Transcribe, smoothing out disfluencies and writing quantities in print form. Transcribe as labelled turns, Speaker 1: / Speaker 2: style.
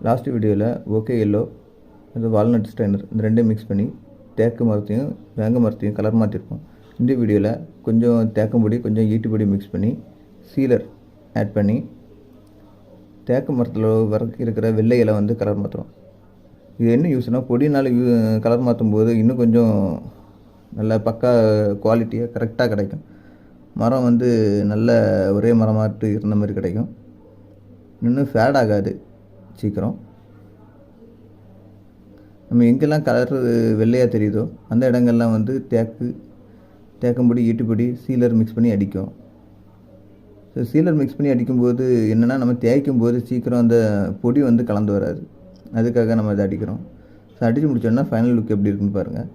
Speaker 1: Last வீடியோவில் okay yellow அது walnut strainer இந்த ரெண்டையும் மிக்ஸ் பண்ணி தேக்கு மரத்தையும் வேங்க மரத்தையும் கலர் மாற்றிருப்போம். இந்த வீடியோவில் கொஞ்சம் தேக்கம்பொடி கொஞ்சம் ஈட்டுப்பொடி மிக்ஸ் பண்ணி சீலர் ஆட் பண்ணி தேக்கு மரத்தில் வரைக்கும் இருக்கிற வெள்ளை இலை வந்து கலர் மாற்றுறோம். இது என்ன யூஸ்னால் பொடினால் கலர் மாற்றும் போது இன்னும் கொஞ்சம் நல்ல பக்கா குவாலிட்டியாக கரெக்டாக கிடைக்கும். மரம் வந்து நல்ல ஒரே மரமாட்டு இருந்த மாதிரி கிடைக்கும். இன்னும் ஃபேட் ஆகாது சீக்கிரம். நம்ம எங்கெல்லாம் கலர் வெள்ளையாக தெரியுதோ அந்த இடங்கள்லாம் வந்து தேக்கம்பொடி ஈட்டுப்பொடி சீலர் மிக்ஸ் பண்ணி அடிக்கும். ஸோ சீலர் மிக்ஸ் பண்ணி அடிக்கும்போது என்னென்னா நம்ம தேய்க்கும் போது சீக்கிரம் அந்த பொடி வந்து கலந்து வராது. அதுக்காக நம்ம அதை அடிக்கிறோம். ஸோ அடித்து முடிச்சோன்னா ஃபைனல் லுக் எப்படி இருக்குன்னு பாருங்கள்.